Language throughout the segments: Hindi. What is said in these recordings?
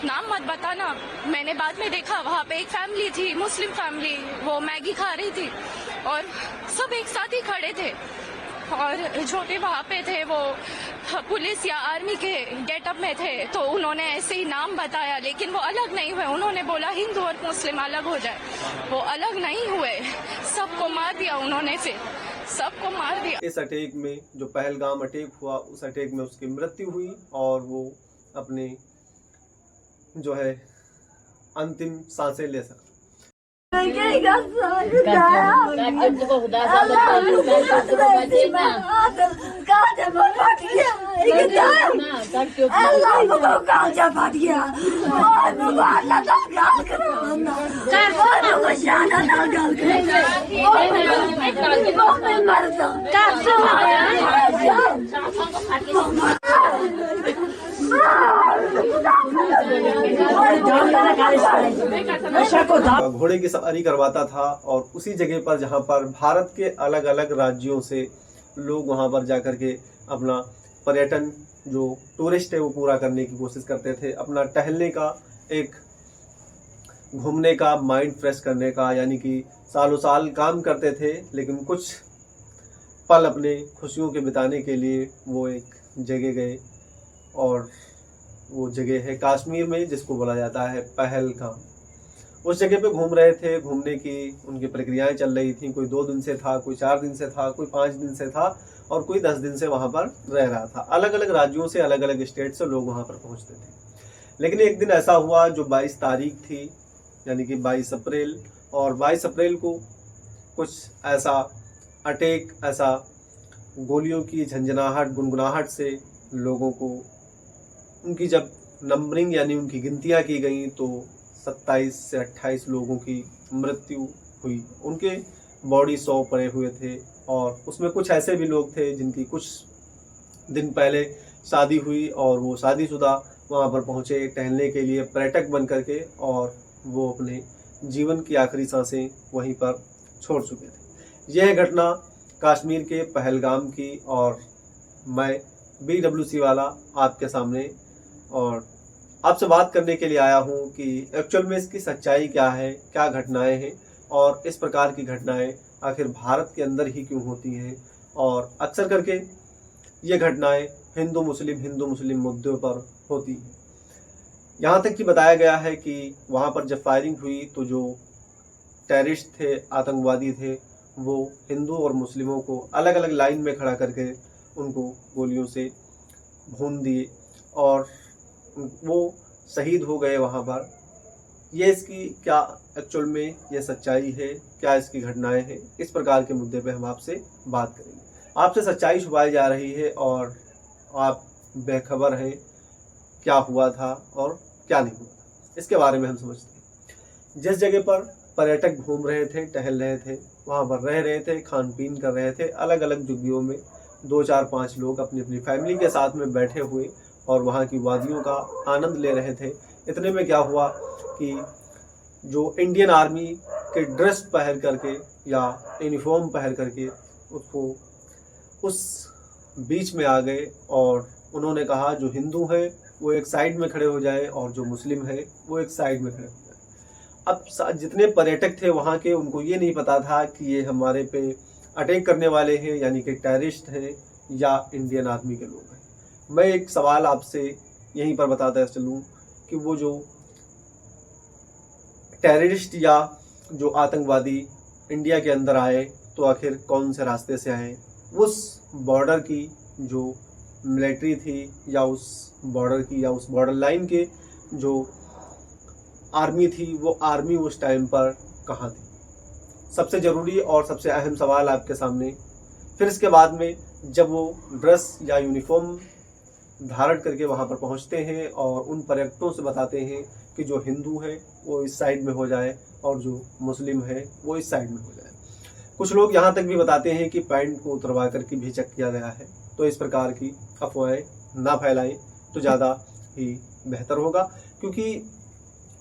नाम मत बताना। मैंने बाद में देखा वहाँ पे एक फैमिली थी, मुस्लिम फैमिली, वो मैगी खा रही थी और सब एक साथ ही खड़े थे और जो भी वहाँ पे थे वो पुलिस या आर्मी के गेटअप में थे। तो उन्होंने ऐसे ही नाम बताया, लेकिन वो अलग नहीं हुए। उन्होंने बोला हिंदू और मुस्लिम अलग हो जाए, वो अलग नहीं हुए, सबको मार दिया उन्होंने, फिर सबको मार दिया। इस अटैक में जो पहलगाम अटैक हुआ, उस अटैक में उसकी मृत्यु हुई और वो अपने जो है अंतिम सांसें ले सका। घोड़े की सवारी करवाता था और उसी जगह पर जहां पर भारत के अलग अलग राज्यों से लोग वहां पर जाकर के अपना पर्यटन जो टूरिस्ट है वो पूरा करने की कोशिश करते थे, अपना टहलने का, एक घूमने का, माइंड फ्रेश करने का, यानी कि सालों साल काम करते थे लेकिन कुछ पल अपने खुशियों के बिताने के लिए वो एक जगह गए और वो जगह है कश्मीर में, जिसको बोला जाता है पहलगाम। उस जगह पे घूम रहे थे, घूमने की उनकी प्रक्रियाएं चल रही थी। कोई 2 दिन से था, कोई 4 दिन से था, कोई 5 दिन से था और कोई 10 दिन से वहां पर रह रहा था। अलग अलग राज्यों से, अलग अलग स्टेट से लोग वहां पर पहुंचते थे। लेकिन एक दिन ऐसा हुआ जो 22 तारीख थी, यानी कि 22 अप्रैल, और 22 अप्रैल को कुछ ऐसा अटैक, ऐसा गोलियों की झंझनाहट, गुनगुनाहट से लोगों को, उनकी जब नंबरिंग यानी उनकी गिनतियां की गई तो 27 से 28 लोगों की मृत्यु हुई। उनके बॉडी 100 पड़े हुए थे और उसमें कुछ ऐसे भी लोग थे जिनकी कुछ दिन पहले शादी हुई और वो शादीशुदा वहाँ पर पहुँचे टहलने के लिए पर्यटक बन करके, और वो अपने जीवन की आखिरी सांसें वहीं पर छोड़ चुके थे। यह घटना कश्मीर के पहलगाम की, और मैं BWC वाला आपके सामने और आपसे बात करने के लिए आया हूं कि एक्चुअल में इसकी सच्चाई क्या है, क्या घटनाएं हैं और इस प्रकार की घटनाएं आखिर भारत के अंदर ही क्यों होती हैं। और अक्सर करके ये घटनाएं हिंदू मुस्लिम मुद्दों पर होती हैं। यहाँ तक कि बताया गया है कि वहाँ पर जब फायरिंग हुई तो जो टेररिस्ट थे, आतंकवादी थे, वो हिंदू और मुस्लिमों को अलग अलग लाइन में खड़ा करके उनको गोलियों से भून दिए और वो शहीद हो गए वहाँ पर। ये इसकी क्या एक्चुअल में ये सच्चाई है, क्या इसकी घटनाएं हैं, इस प्रकार के मुद्दे पे हम आपसे बात करेंगे। आपसे सच्चाई छुपाई जा रही है और आप बेखबर हैं क्या हुआ था और क्या नहीं हुआ था, इसके बारे में हम समझते हैं। जिस जगह पर पर्यटक घूम रहे थे, टहल रहे थे, वहाँ पर रह रहे थे, खान पीन कर रहे थे, अलग अलग झुग्गियों में 2, 4, 5 लोग अपनी अपनी फैमिली के साथ में बैठे हुए और वहाँ की वादियों का आनंद ले रहे थे। इतने में क्या हुआ कि जो इंडियन आर्मी के ड्रेस पहन करके या यूनिफॉर्म पहन करके उसको उस बीच में आ गए और उन्होंने कहा जो हिंदू है वो एक साइड में खड़े हो जाए और जो मुस्लिम है वो एक साइड में खड़े हो जाए। अब जितने पर्यटक थे वहाँ के, उनको ये नहीं पता था कि ये हमारे पे अटैक करने वाले हैं, यानी कि टेररिस्ट हैं या इंडियन आर्मी के लोग हैं। मैं एक सवाल आपसे यहीं पर बताता चलूं कि वो जो टेररिस्ट या जो आतंकवादी इंडिया के अंदर आए तो आखिर कौन से रास्ते से आए? उस बॉर्डर की जो मिलिट्री थी या उस बॉर्डर की या उस बॉर्डर लाइन के जो आर्मी थी, वो आर्मी उस टाइम पर कहाँ थी? सबसे ज़रूरी और सबसे अहम सवाल आपके सामने। फिर इसके बाद में जब वो ड्रेस या यूनिफॉर्म धारण करके वहाँ पर पहुँचते हैं और उन पर्यटकों से बताते हैं कि जो हिंदू है वो इस साइड में हो जाए और जो मुस्लिम है वो इस साइड में हो जाए। कुछ लोग यहाँ तक भी बताते हैं कि पैंट को उतरवा करके भी चेक किया गया है। तो इस प्रकार की अफवाहें ना फैलाएं तो ज़्यादा ही बेहतर होगा, क्योंकि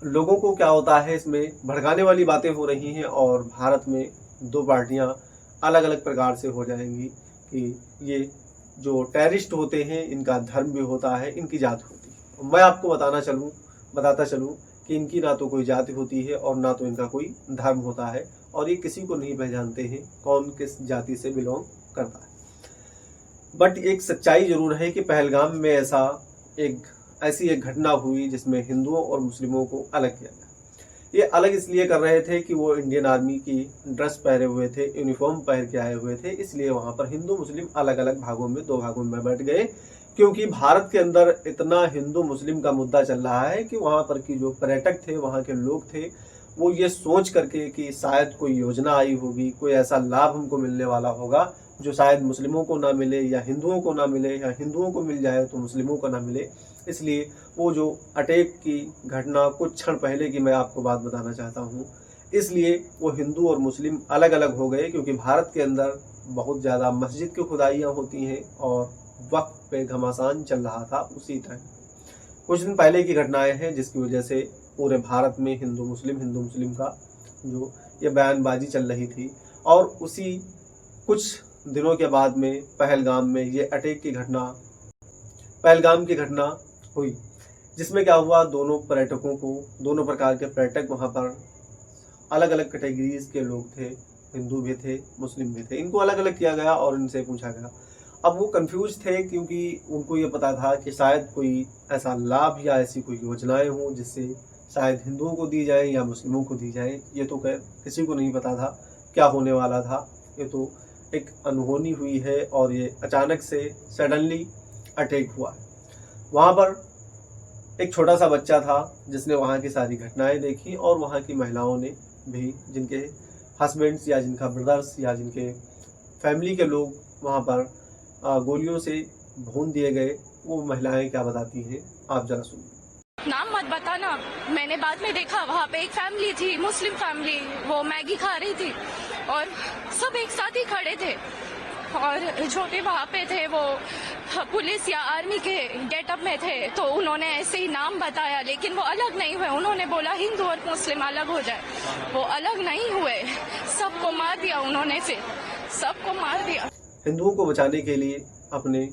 लोगों को क्या होता है, इसमें भड़काने वाली बातें हो रही हैं और भारत में 2 पार्टियां अलग अलग प्रकार से हो जाएंगी कि ये जो टेररिस्ट होते हैं इनका धर्म भी होता है, इनकी जात होती है। मैं आपको बताना चलूं बताता चलूँ कि इनकी ना तो कोई जाति होती है और ना तो इनका कोई धर्म होता है, और ये किसी को नहीं पहचानते हैं कौन किस जाति से बिलोंग करता है। बट एक सच्चाई जरूर है कि पहलगाम में ऐसी एक घटना हुई जिसमें हिंदुओं और मुस्लिमों को अलग किया गया। ये अलग इसलिए कर रहे थे कि वो इंडियन आर्मी की ड्रेस पहने हुए थे, यूनिफॉर्म पहन के आए हुए थे, इसलिए वहां पर हिंदू मुस्लिम अलग अलग भागों में, 2 भागों में बैठ गए, क्योंकि भारत के अंदर इतना हिंदू मुस्लिम का मुद्दा चल रहा है कि वहां पर की जो पर्यटक थे, वहां के लोग थे, वो ये सोच करके कि शायद कोई योजना आई होगी, कोई ऐसा लाभ हमको मिलने वाला होगा जो शायद मुस्लिमों को ना मिले या हिंदुओं को ना मिले, या हिंदुओं को मिल जाए तो मुस्लिमों को ना मिले। इसलिए वो जो अटैक की घटना कुछ क्षण पहले की मैं आपको बात बताना चाहता हूँ, इसलिए वो हिंदू और मुस्लिम अलग अलग हो गए, क्योंकि भारत के अंदर बहुत ज़्यादा मस्जिद की खुदाइयाँ होती हैं और वक्त पे घमासान चल रहा था उसी टाइम। कुछ दिन पहले की घटनाएं हैं जिसकी वजह से पूरे भारत में हिंदू मुस्लिम का जो ये बयानबाजी चल रही थी, और उसी कुछ दिनों के बाद में पहलगाम में ये अटैक की घटना, पहलगाम की घटना हुई, जिसमें क्या हुआ, दोनों प्रकार के पर्यटक वहां पर अलग अलग कैटेगरीज के लोग थे, हिंदू भी थे, मुस्लिम भी थे, इनको अलग अलग किया गया और इनसे पूछा गया। अब वो कंफ्यूज थे क्योंकि उनको ये पता था कि शायद कोई ऐसा लाभ या ऐसी कोई योजनाएं हों जिससे शायद हिंदुओं को दी जाए या मुस्लिमों को दी जाए। ये तो किसी को नहीं पता था क्या होने वाला था, ये तो एक अनहोनी हुई है और ये अचानक से सडनली अटैक हुआ। वहाँ पर एक छोटा सा बच्चा था जिसने वहाँ की सारी घटनाएं देखी, और वहाँ की महिलाओं ने भी, जिनके हस्बैंड्स या जिनका ब्रदर्स या जिनके फैमिली के लोग वहाँ पर गोलियों से भून दिए गए, वो महिलाएं क्या बताती हैं आप जरा सुनिए। नाम मत बताना। मैंने बाद में देखा वहाँ पे एक फैमिली थी, मुस्लिम फैमिली, वो मैगी खा रही थी और सब एक साथ ही खड़े थे, और जो भी वहाँ पे थे वो पुलिस या आर्मी के गेटअप में थे, तो उन्होंने ऐसे ही नाम बताया, लेकिन वो अलग नहीं हुए। उन्होंने बोला हिंदू और मुस्लिम अलग हो जाए, वो अलग नहीं हुए, सबको मार दिया उन्होंने, फिर सबको मार दिया। हिंदुओं को बचाने के लिए अपने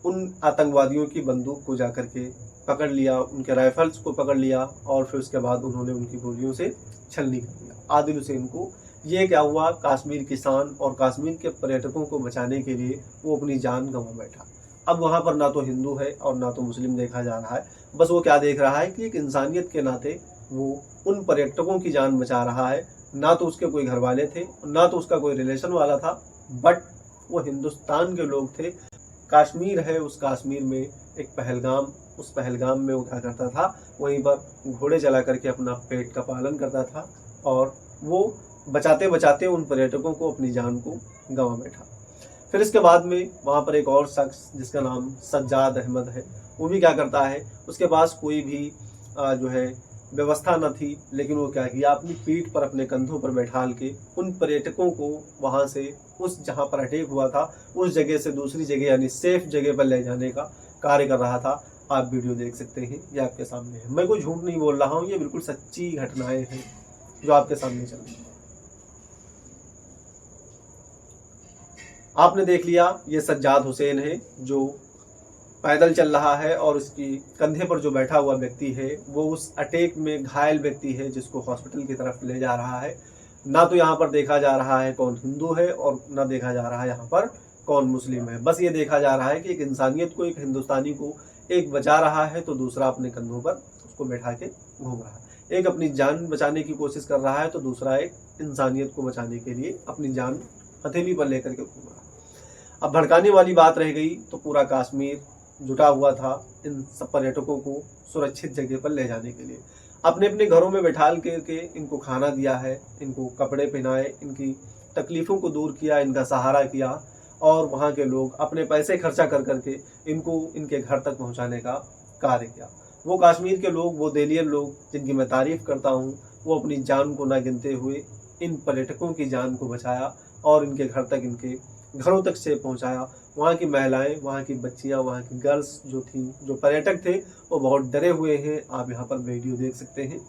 उन आतंकवादियों की बंदूक को जाकर के पकड़ लिया, उनके राइफल्स को पकड़ लिया, और फिर उसके बाद उन्होंने उनकी गोलियों से छलनी कर दिया। आदिल हुसैन को ये क्या हुआ, कश्मीर की शान और कश्मीर के पर्यटकों को बचाने के लिए वो अपनी जान गंवा बैठा। अब वहाँ पर ना तो हिंदू है और ना तो मुस्लिम देखा जा रहा है, बस वो क्या देख रहा है कि एक इंसानियत के नाते वो उन पर्यटकों की जान बचा रहा है। ना तो उसके कोई घर वाले थे, ना तो उसका कोई रिलेशन वाला था, बट वो हिंदुस्तान के लोग थे। कश्मीर है, उस कश्मीर में एक पहलगाम, उस पहलगाम में उठा करता था, वहीं पर घोड़े चला करके अपना पेट का पालन करता था, और वो बचाते बचाते उन पर्यटकों को, अपनी जान को गंवा बैठा। फिर इसके बाद में वहाँ पर एक और शख्स जिसका नाम सज्जाद अहमद है, वो भी क्या करता है, उसके पास कोई भी जो है व्यवस्था न थी, लेकिन वो क्या किया, अपनी पीठ पर, अपने कंधों पर बैठाल के उन पर्यटकों को वहाँ से, उस जहाँ पर अटैक हुआ था, उस जगह से दूसरी जगह यानी सेफ जगह पर ले जाने का कार्य कर रहा था। आप वीडियो देख सकते हैं, ये आपके सामने है। मैं कोई झूठ नहीं बोल रहा हूँ, ये बिल्कुल सच्ची घटनाएं हैं जो आपके सामने चल रही है। आपने देख लिया, ये सज्जाद हुसैन है जो पैदल चल रहा है, और उसकी कंधे पर जो बैठा हुआ व्यक्ति है वो उस अटैक में घायल व्यक्ति है जिसको हॉस्पिटल की तरफ ले जा रहा है। ना तो यहाँ पर देखा जा रहा है कौन हिंदू है और ना देखा जा रहा है यहाँ पर कौन मुस्लिम है, बस ये देखा जा रहा है कि एक इंसानियत को, एक हिंदुस्तानी को एक बचा रहा है तो दूसरा अपने कंधों पर उसको बैठा के घूम रहा है। एक अपनी जान बचाने की कोशिश कर रहा है तो दूसरा एक इंसानियत को बचाने के लिए अपनी जान हथेली पर लेकर के घूम रहा है। अब भड़काने वाली बात रह गई तो पूरा कश्मीर जुटा हुआ था इन सब पर्यटकों को सुरक्षित जगह पर ले जाने के लिए। अपने अपने घरों में बैठाल के इनको खाना दिया है, इनको कपड़े पहनाए, इनकी तकलीफ़ों को दूर किया, इनका सहारा किया, और वहाँ के लोग अपने पैसे खर्चा कर करके इनको इनके घर तक पहुँचाने का कार्य किया। वो कश्मीर के लोग, वो दिलियन लोग जिनकी मैं तारीफ़ करता हूँ, वो अपनी जान को ना गिनते हुए इन पर्यटकों की जान को बचाया और इनके घर तक, इनके घरों तक से पहुंचाया। वहाँ की महिलाएं, वहाँ की बच्चियां, वहाँ की गर्ल्स जो थी, जो पर्यटक थे, वो बहुत डरे हुए हैं। आप यहाँ पर वीडियो देख सकते हैं।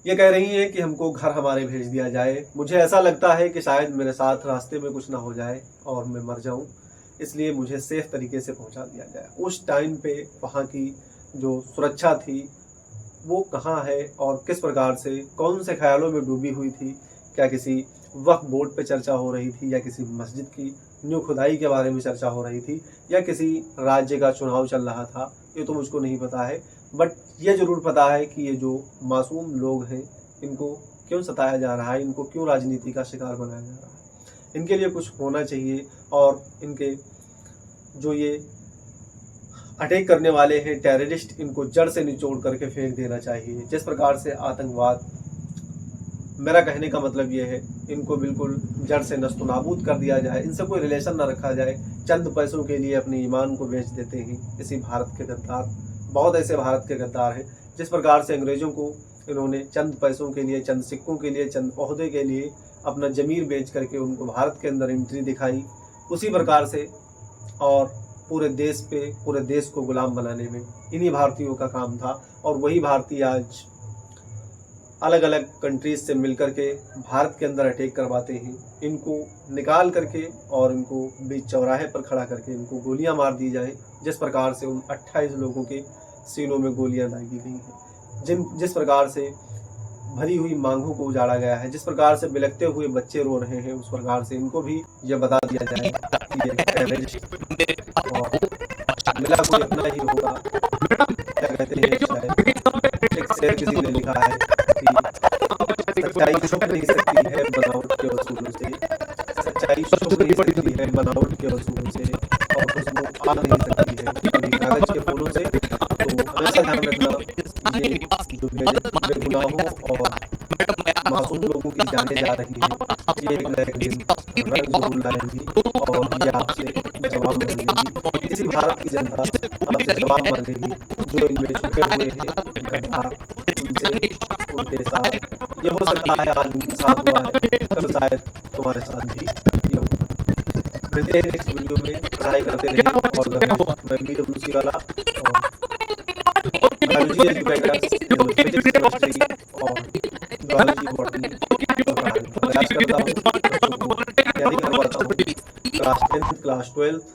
ये कह रही हैं कि हमको घर हमारे भेज दिया जाए। मुझे ऐसा लगता है कि शायद मेरे साथ रास्ते में कुछ ना हो जाए और मैं मर जाऊं, इसलिए मुझे सेफ तरीके से पहुंचा दिया जाए। उस टाइम पे वहाँ की जो सुरक्षा थी वो कहाँ है और किस प्रकार से, कौन से ख्यालों में डूबी हुई थी। क्या किसी वक्फ बोर्ड पे चर्चा हो रही थी, या किसी मस्जिद की न्यू खुदाई के बारे में चर्चा हो रही थी, या किसी राज्य का चुनाव चल रहा था, ये तो मुझको नहीं पता है। बट ये ज़रूर पता है कि ये जो मासूम लोग हैं इनको क्यों सताया जा रहा है, इनको क्यों राजनीति का शिकार बनाया जा रहा है। इनके लिए कुछ होना चाहिए और इनके जो ये अटैक करने वाले हैं टेररिस्ट, इनको जड़ से निचोड़ करके फेंक देना चाहिए। जिस प्रकार से आतंकवाद, मेरा कहने का मतलब ये है, इनको बिल्कुल जड़ से नस्तो नाबूद कर दिया जाए, इनसे कोई रिलेशन ना रखा जाए। चंद पैसों के लिए अपने ईमान को बेच देते हैं इसी भारत के गद्दार। बहुत ऐसे भारत के गद्दार हैं जिस प्रकार से अंग्रेज़ों को इन्होंने चंद पैसों के लिए, चंद सिक्कों के लिए, चंद ओहदे के लिए अपना ज़मीर बेच करके उनको भारत के अंदर एंट्री दिखाई। उसी प्रकार से और पूरे देश को गुलाम बनाने में इन्हीं भारतीयों का काम था। और वही भारतीय आज अलग अलग कंट्रीज से मिलकर के भारत के अंदर अटैक करवाते हैं। इनको निकाल करके और इनको बीच चौराहे पर खड़ा करके इनको गोलियां मार दी जाए, जिस प्रकार से उन 28 लोगों के सीनों में गोलियां दागी गई हैं। जिस प्रकार से भरी हुई मांगों को उजाड़ा गया है, जिस प्रकार से बिलखते हुए बच्चे रो रहे हैं, उस प्रकार से इनको भी यह बता दिया जाए कि ये टेररिस्ट और मिला कोई अपना ही होगा। क्या कहते हैं, एक शेर किसी ने लिखा है कि सच्चाई छुप नहीं सकती है बनावट के वसूलों से, सच्चाई छुप नहीं सकती है बनावट के वसूलों से, और खुशबू आ नहीं सकती है कागज के फूलों से। तो हमेशा ध्यान रखना, ये जो बेगुनाहों और मासूम लोगों की जाने जा रही है, ये एक नए दिन रंग जरूर लाएंगी और ये आपसे जवाब मांगेगी। इसी भारत की जनता आपसे जवाब मांगेगी जो इनमें छुपे हुए हैं गद्दार, उनके साथ। ये हो सकता है आज उनके साथ हुआ है, कल शायद तुम्हारे साथ भी ये हो। मिलते हैं नेक्स्ट वीडियो में। पढ़ाई करते रहिए और मैं BWC वाला और बायोलॉजी एजुकेटर्स, फिजिक्स, केमिस्ट्री और बायोलॉजी, बॉटनी प्रयास करता हूँ, बच्चों को तैयारी करवाता हूँ क्लास 10th, क्लास 12th